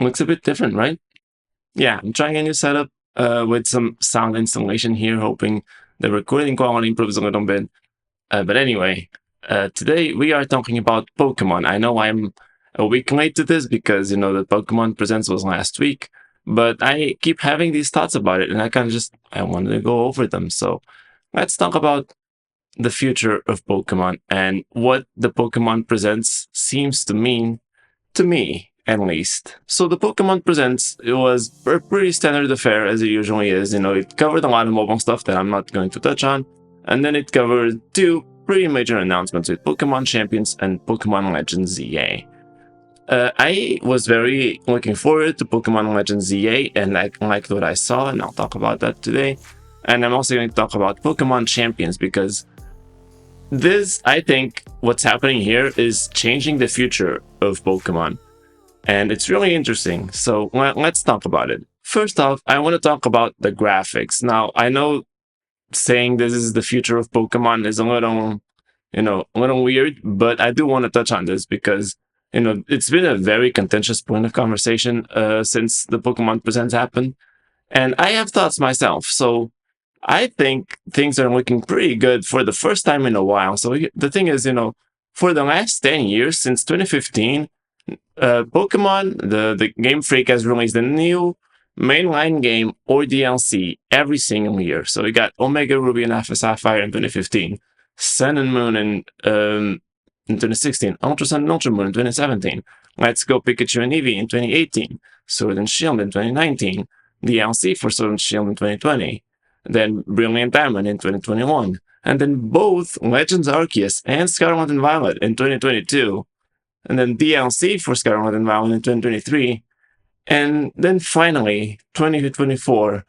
looks a bit different, right? Yeah, I'm trying a new setup with some sound installation here, hoping the recording quality improves a little bit. But anyway, today we are talking about Pokemon. I know I'm a week late to this because, the Pokemon Presents was last week, but I keep having these thoughts about it and I wanted to go over them. So let's talk about the future of Pokemon and what the Pokemon Presents seems to mean to me, at least. So the Pokemon Presents, it was a pretty standard affair as it usually is. It covered a lot of mobile stuff that I'm not going to touch on, and then it covered two pretty major announcements with Pokemon Champions and Pokemon Legends ZA. I was very looking forward to Pokemon Legends ZA, and I liked what I saw, and I'll talk about that today. And I'm also going to talk about Pokemon Champions because I think, what's happening here is changing the future of Pokemon. And it's really interesting. So let's talk about it. First off, I want to talk about the graphics. Now, I know saying this is the future of Pokemon is a little weird, but I do want to touch on this because, it's been a very contentious point of conversation since the Pokemon Presents happened. And I have thoughts myself. So I think things are looking pretty good for the first time in a while. So the thing is, for the last 10 years, since 2015, Pokemon, the Game Freak has released a new mainline game or DLC every single year. So we got Omega Ruby and Alpha Sapphire in 2015, Sun and Moon in 2016, Ultra Sun and Ultra Moon in 2017, Let's Go Pikachu and Eevee in 2018, Sword and Shield in 2019, DLC for Sword and Shield in 2020, then Brilliant Diamond in 2021, and then both Legends Arceus and Scarlet and Violet in 2022, and then DLC for Scarlet and Violet in 2023, and then finally 2024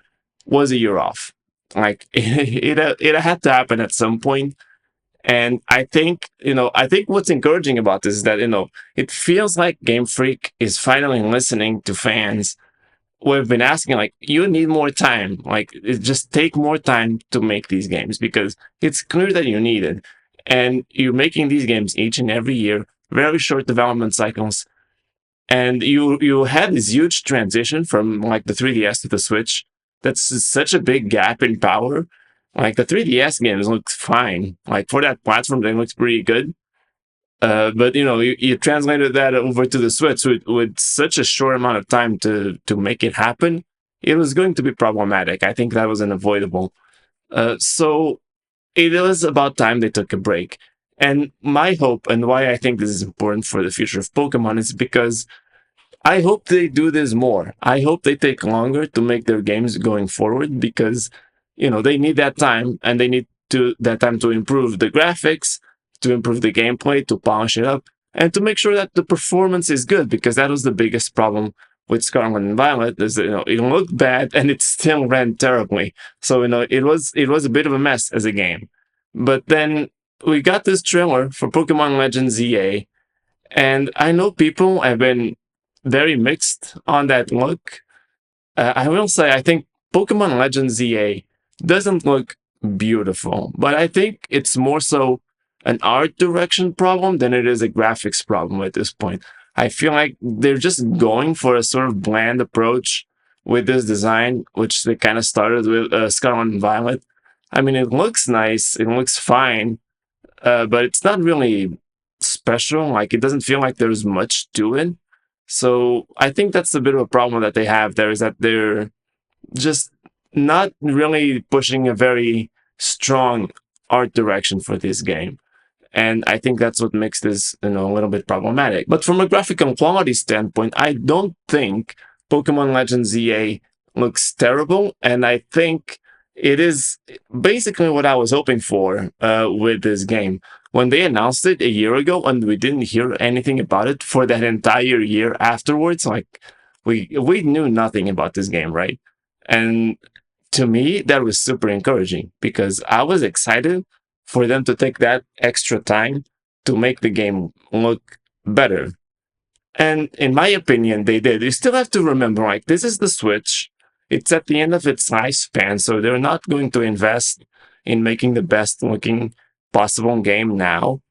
was a year off. Like it had to happen at some point. And I think what's encouraging about this is that it feels like Game Freak is finally listening to fans. We've been asking, like, you need more time. Like, just take more time to make these games because it's clear that you need it. And you're making these games each and every year, very short development cycles. And you had this huge transition from like the 3DS to the Switch. That's such a big gap in power. Like the 3DS games look fine. Like for that platform, they look pretty good. But you translated that over to the Switch with such a short amount of time to make it happen. It was going to be problematic. I think that was unavoidable. So it was about time they took a break. And my hope and why I think this is important for the future of Pokemon is because I hope they do this more. I hope they take longer to make their games going forward because, they need that time and they need that time to improve the graphics, to improve the gameplay, to polish it up, and to make sure that the performance is good because that was the biggest problem with Scarlet and Violet is that, it looked bad and it still ran terribly. So, it was a bit of a mess as a game. But then we got this trailer for Pokemon Legends ZA, and I know people have been very mixed on that look. I will say, I think Pokemon Legends ZA doesn't look beautiful, but I think it's more so an art direction problem than it is a graphics problem at this point. I feel like they're just going for a sort of bland approach with this design, which they kind of started with Scarlet and Violet. I mean, it looks nice, it looks fine, but it's not really special. Like, it doesn't feel like there's much to it. So I think that's a bit of a problem that they have there is that they're just not really pushing a very strong art direction for this game. And I think that's what makes this, a little bit problematic. But from a graphical quality standpoint, I don't think Pokemon Legends ZA looks terrible. And I think it is basically what I was hoping for with this game. When they announced it a year ago and we didn't hear anything about it for that entire year afterwards, like we knew nothing about this game, right? And to me, that was super encouraging because I was excited for them to take that extra time to make the game look better. And in my opinion, they did. You still have to remember, like, this is the Switch. It's at the end of its lifespan, so they're not going to invest in making the best looking possible game now.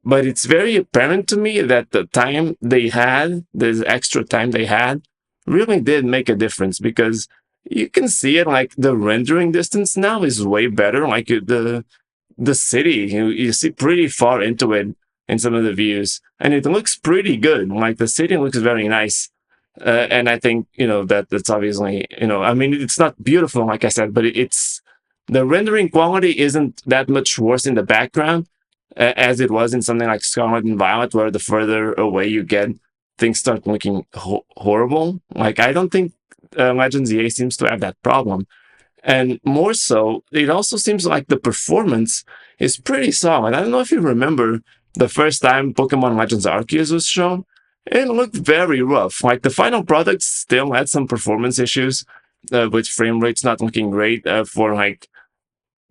But it's very apparent to me that the time they had, this extra time they had, really did make a difference because you can see it like the rendering distance now is way better. Like the city, you see pretty far into it in some of the views, and it looks pretty good. Like the city looks very nice. And I think that's obviously I mean it's not beautiful like I said, but it's the rendering quality isn't that much worse in the background as it was in something like Scarlet and Violet, where the further away you get, things start looking horrible. Like I don't think Legends EA seems to have that problem. And more so, it also seems like the performance is pretty solid. I don't know if you remember the first time Pokemon Legends Arceus was shown. It looked very rough. Like the final product still had some performance issues, with frame rates not looking great for like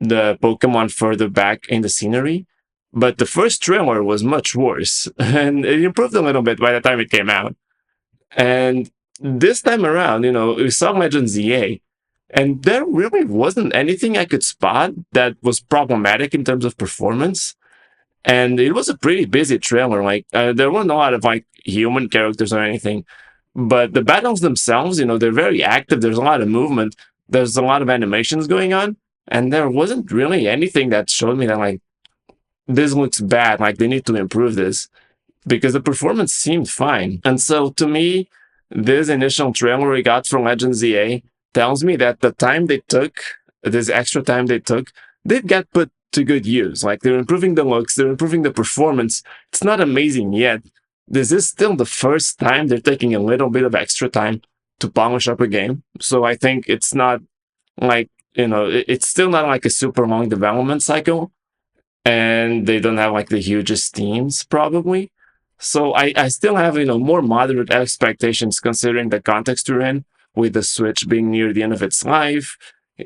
the Pokemon further back in the scenery. But the first trailer was much worse, and it improved a little bit by the time it came out. And this time around, we saw Legends EA, and there really wasn't anything I could spot that was problematic in terms of performance. And it was a pretty busy trailer. Like there weren't a lot of like human characters or anything, but the battles themselves, they're very active. There's a lot of movement. There's a lot of animations going on, and there wasn't really anything that showed me that like this looks bad. Like they need to improve this because the performance seemed fine. And so to me, this initial trailer we got from Legends EA tells me that the time they took, this extra time they took, did get put to good use. Like they're improving the looks, they're improving the performance. It's not amazing yet. This is still the first time they're taking a little bit of extra time to polish up a game. So I think it's not like, it's still not like a super long development cycle, and they don't have like the hugest teams probably. So I still have more moderate expectations considering the context we're in, with the Switch being near the end of its life.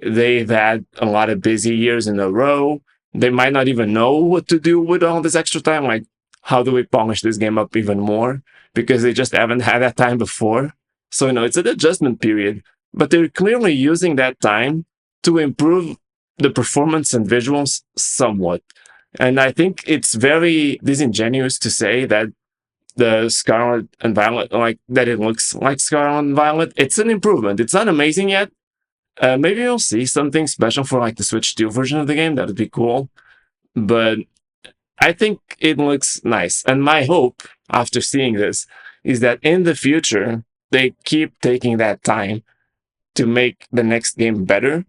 They've had a lot of busy years in a row. They might not even know what to do with all this extra time. Like, how do we polish this game up even more? Because they just haven't had that time before. So it's an adjustment period. But they're clearly using that time to improve the performance and visuals somewhat. And I think it's very disingenuous to say that the Scarlet and Violet, like that it looks like Scarlet and Violet. It's an improvement. It's not amazing yet. Maybe you'll see something special for like the Switch 2 version of the game. That would be cool. But I think it looks nice. And my hope after seeing this is that in the future, they keep taking that time to make the next game better.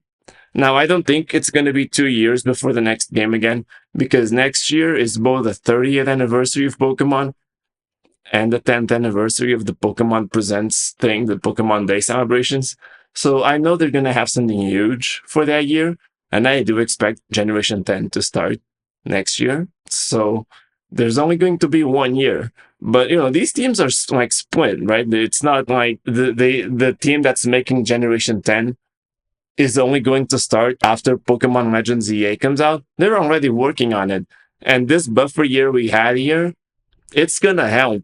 Now, I don't think it's going to be 2 years before the next game again, because next year is both the 30th anniversary of Pokemon and the 10th anniversary of the Pokemon Presents thing, the Pokemon Day celebrations. So I know they're going to have something huge for that year, and I do expect Generation 10 to start next year. So there's only going to be 1 year. But these teams are like split, right? It's not like the team that's making Generation 10 is only going to start after Pokemon Legends EA comes out. They're already working on it. And this buffer year we had here, it's gonna help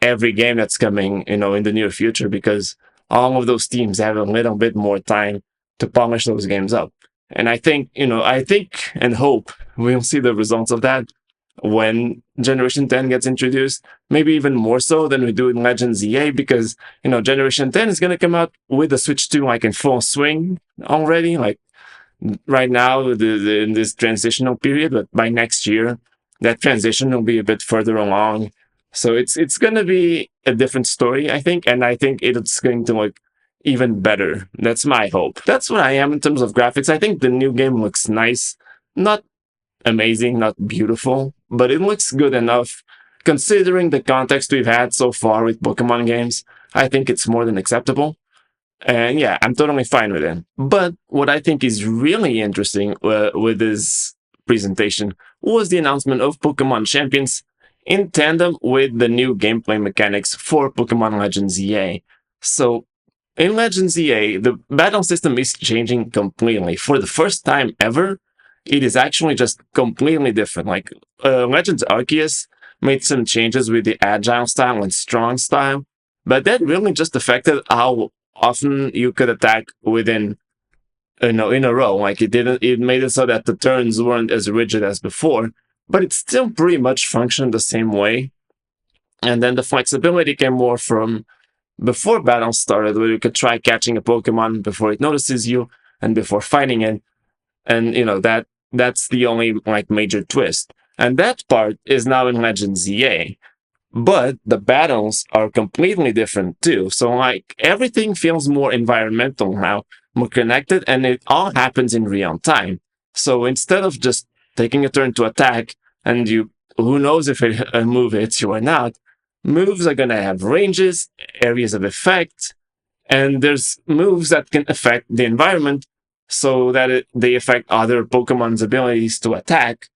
every game that's coming, in the near future, because all of those teams have a little bit more time to polish those games up. And I think and hope we'll see the results of that when Generation 10 gets introduced, maybe even more so than we do in Legends EA, because Generation 10 is going to come out with the Switch 2 like in full swing already, like right now in this transitional period. But by next year, that transition will be a bit further along. So it's going to be a different story, I think, and I think it's going to look even better. That's my hope. That's what I am in terms of graphics. I think the new game looks nice. Not amazing, not beautiful, but it looks good enough considering the context we've had so far with Pokemon games. I think it's more than acceptable. And yeah, I'm totally fine with it. But what I think is really interesting with this presentation was the announcement of Pokemon Champions in tandem with the new gameplay mechanics for Pokemon Legends EA. So in Legends EA, the battle system is changing completely. For the first time ever, it is actually just completely different. Like Legends Arceus made some changes with the agile style and strong style, but that really just affected how often you could attack within in a row. Like it made it so that the turns weren't as rigid as before, but it still pretty much functioned the same way. And then the flexibility came more from before battles started, where you could try catching a Pokemon before it notices you and before fighting it. And that's the only like major twist. And that part is now in Legend ZA. But the battles are completely different too. So like everything feels more environmental now, more connected, and it all happens in real time. So instead of just taking a turn to attack and you who knows if a move hits you or not, moves are gonna have ranges, areas of effect, and there's moves that can affect the environment so that they affect other Pokemon's abilities to attack,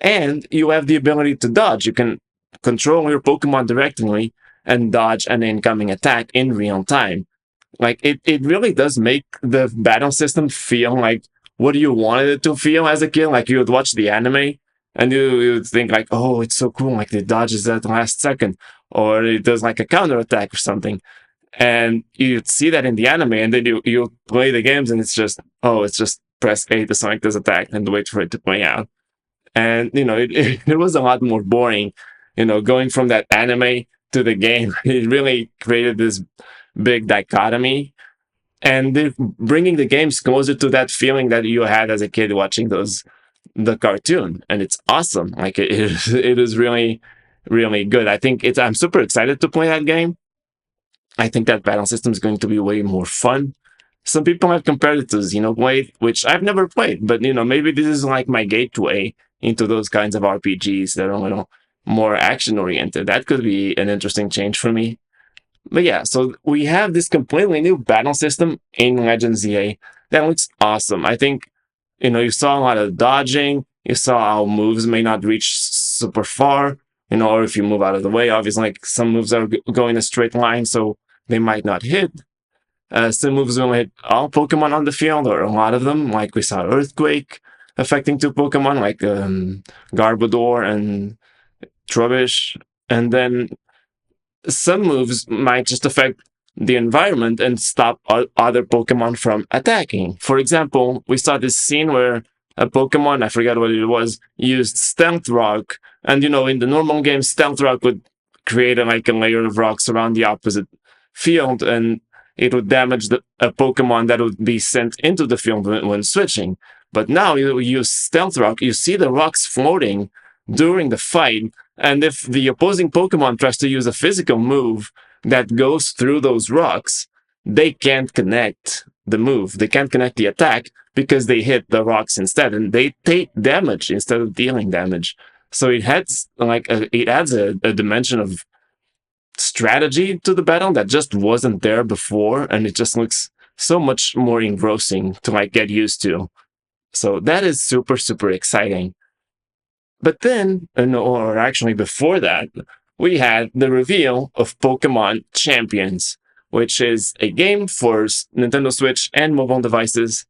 and you have the ability to dodge. You can control your Pokemon directly and dodge an incoming attack in real time. Like it really does make the battle system feel like what you wanted it to feel as a kid. Like you would watch the anime and you would think like, oh, it's so cool. Like it dodges at the last second, or it does like a counter attack or something. And you'd see that in the anime, and then you play the games, and it's just, oh, it's just press A to select this attack and wait for it to play out. And it was a lot more boring, going from that anime to the game. It really created this big dichotomy, and they're bringing the games closer to that feeling that you had as a kid watching the cartoon, and it's awesome. Like it is really, really good. I think I'm super excited to play that game. I think that battle system is going to be way more fun. Some people have compared it to Xenoblade, which I've never played, but maybe this is like my gateway into those kinds of RPGs that are a little more action oriented. That could be an interesting change for me. But yeah, so we have this completely new battle system in Legends ZA that looks awesome. I think, you saw a lot of dodging. You saw how moves may not reach super far, or if you move out of the way, obviously, like some moves are going a straight line, so they might not hit. Some moves will hit all Pokemon on the field, or a lot of them, like we saw Earthquake affecting two Pokemon, like Garbodor and Trubbish. And then some moves might just affect the environment and stop other Pokemon from attacking. For example, we saw this scene where a Pokemon, I forget what it was, used Stealth Rock. And, in the normal game, Stealth Rock would create like a layer of rocks around the opposite field, and it would damage a Pokemon that would be sent into the field when switching. But now you use Stealth Rock, you see the rocks floating during the fight, and if the opposing Pokemon tries to use a physical move that goes through those rocks, they can't connect the move. They can't connect the attack because they hit the rocks instead, and they take damage instead of dealing damage. So it adds a dimension of strategy to the battle that just wasn't there before, and it just looks so much more engrossing to get used to. So that is super, super exciting. But then, or actually before that, we had the reveal of Pokemon Champions, which is a game for Nintendo Switch and mobile devices.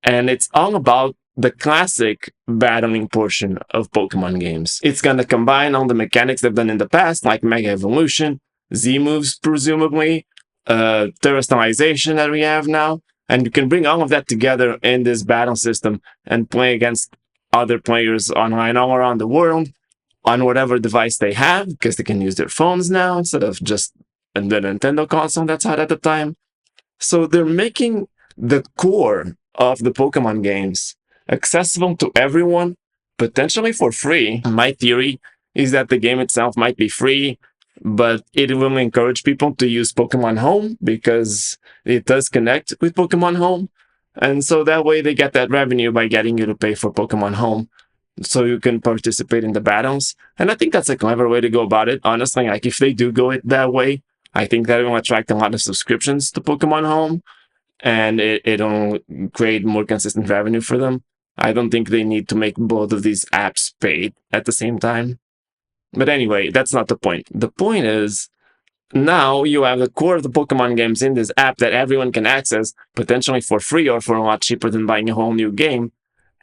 And it's all about the classic battling portion of Pokemon games. It's going to combine all the mechanics they've done in the past, like Mega Evolution, Z moves, presumably, terrestrialization that we have now. And you can bring all of that together in this battle system and play against other players online all around the world on whatever device they have, because they can use their phones now instead of just the Nintendo console that's out at the time. So they're making the core of the Pokemon games accessible to everyone, potentially for free. My theory is that the game itself might be free, but it will encourage people to use Pokemon Home because it does connect with Pokemon Home. And so that way they get that revenue by getting you to pay for Pokemon Home so you can participate in the battles. And I think that's a clever way to go about it. Honestly, like if they do go it that way, I think that will attract a lot of subscriptions to Pokemon Home, and it'll create more consistent revenue for them. I don't think they need to make both of these apps paid at the same time. But anyway, that's not the point. The point is, now you have the core of the Pokemon games in this app that everyone can access, potentially for free or for a lot cheaper than buying a whole new game.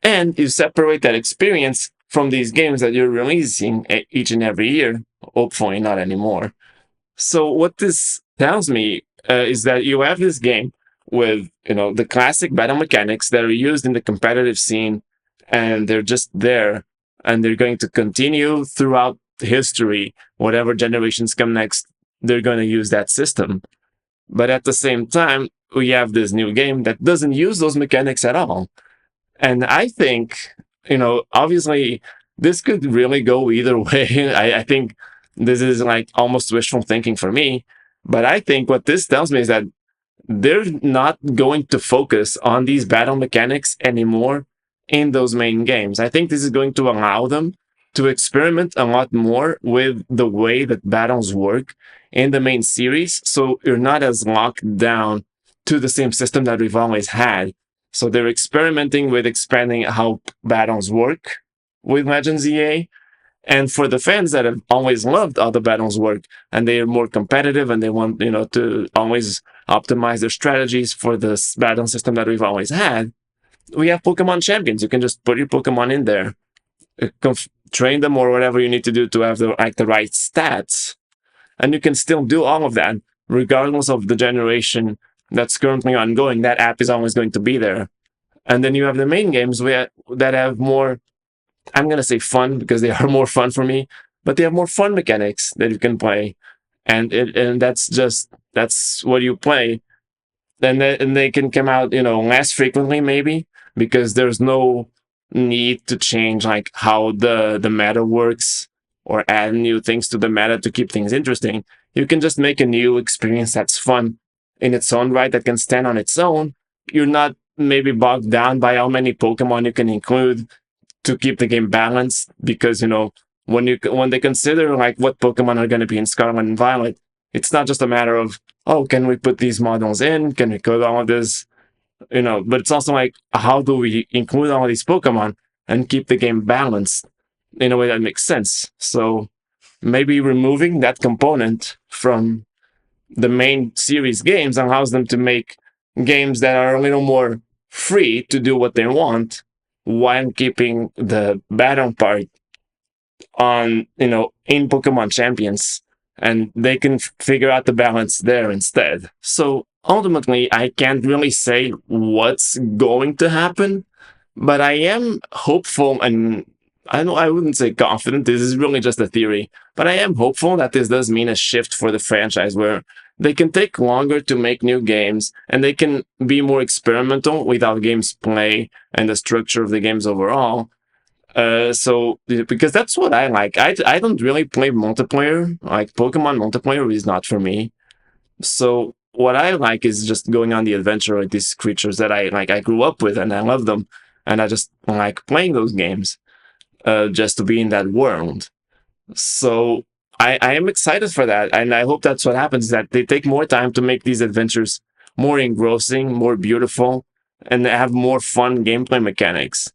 And you separate that experience from these games that you're releasing each and every year. Hopefully not anymore. So what this tells me is that you have this game with the classic battle mechanics that are used in the competitive scene, and they're just there, and they're going to continue throughout history, whatever generations come next. they're going to use that system. But at the same time, we have this new game that doesn't use those mechanics at all. And I think, obviously, this could really go either way. I think this is like almost wishful thinking for me. But I think what this tells me is that they're not going to focus on these battle mechanics anymore in those main games. I think this is going to allow them to experiment a lot more with the way that battles work in the main series, so you're not as locked down to the same system that we've always had. So they're experimenting with expanding how battles work with Legends EA. And for the fans that have always loved how the battles work and they are more competitive and they want, to always optimize their strategies for this battle system that we've always had, we have Pokemon champions. You can just put your Pokemon in there, train them or whatever you need to do to have the right stats. And you can still do all of that regardless of the generation that's currently ongoing. That app is always going to be there. And then you have the main games that have more, I'm going to say fun because they are more fun for me, but they have more fun mechanics that you can play. And that's what you play. And they can come out, less frequently maybe, because there's no need to change like how the meta works or add new things to the meta to keep things interesting. You can just make a new experience that's fun in its own right, that can stand on its own. You're not maybe bogged down by how many Pokemon you can include to keep the game balanced, because when they consider like what Pokemon are going to be in Scarlet and Violet, it's not just a matter of, oh, can we put these models in, can we code all of this, but it's also like, how do we include all of these Pokemon and keep the game balanced in a way that makes sense? So maybe removing that component from the main series games allows them to make games that are a little more free to do what they want, while keeping the battle part on, in Pokemon Champions, and they can figure out the balance there instead. So ultimately, I can't really say what's going to happen, but I am hopeful, and I wouldn't say confident. This is really just a theory, but I am hopeful that this does mean a shift for the franchise where they can take longer to make new games and they can be more experimental with how games play and the structure of the games overall. So because that's what I like. I don't really play multiplayer. Like Pokemon multiplayer is not for me. So what I like is just going on the adventure with these creatures that I like. I grew up with and I love them, and I just like playing those games, just to be in that world. So I am excited for that, and I hope that's what happens. That they take more time to make these adventures more engrossing, more beautiful, and have more fun gameplay mechanics.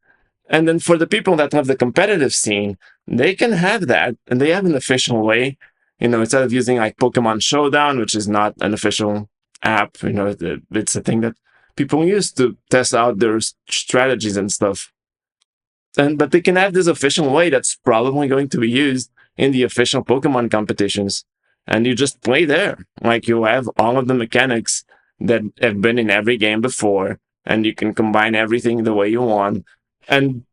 And then for the people that have the competitive scene, they can have that, and they have an official way. Instead of using like Pokemon Showdown, which is not an official app, it's a thing that people use to test out their strategies and stuff. But they can have this official way that's probably going to be used in the official Pokemon competitions, and you just play there. Like you have all of the mechanics that have been in every game before, and you can combine everything the way you want. And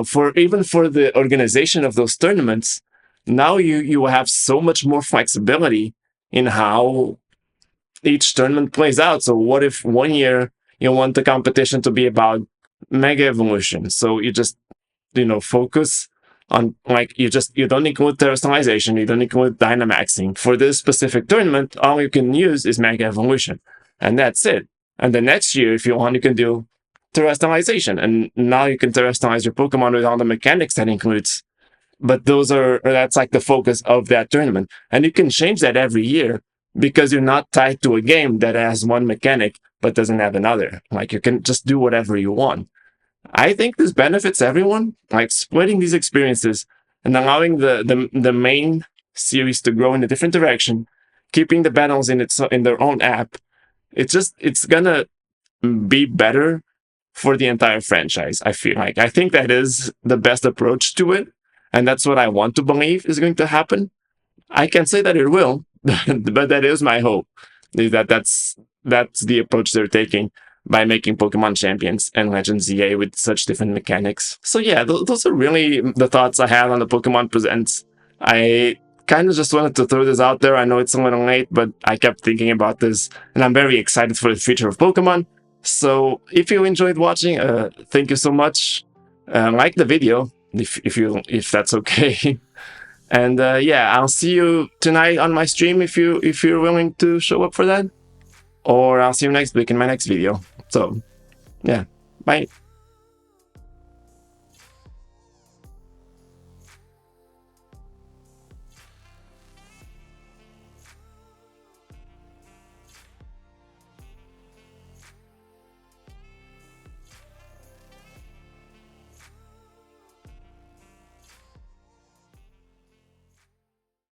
for the organization of those tournaments, now you have so much more flexibility in how each tournament plays out. So what if one year you want the competition to be about Mega Evolution? So you just focus on like you don't include terrestrialization, you don't include Dynamaxing. For this specific tournament, all you can use is Mega Evolution, and that's it. And the next year, if you want, you can do terrestrialization, and now you can terrestrialize your Pokemon with all the mechanics that includes. But that's like the focus of that tournament, and you can change that every year because you're not tied to a game that has one mechanic but doesn't have another. Like you can just do whatever you want. I think this benefits everyone, like splitting these experiences and allowing the main series to grow in a different direction, keeping the battles in their own app. It's gonna be better for the entire franchise. I feel like I think that is the best approach to it, and that's what I want to believe is going to happen. I can't say that it will, but that is my hope. Is that's the approach they're taking by making Pokemon Champions and Legends EA with such different mechanics. So yeah, those are really the thoughts I have on the Pokemon Presents. I kind of just wanted to throw this out there. I know it's a little late, but I kept thinking about this, and I'm very excited for the future of Pokemon. So if you enjoyed watching, thank you so much. Like the video if that's okay. And yeah, I'll see you tonight on my stream if you're willing to show up for that, or I'll see you next week in my next video. So yeah, bye.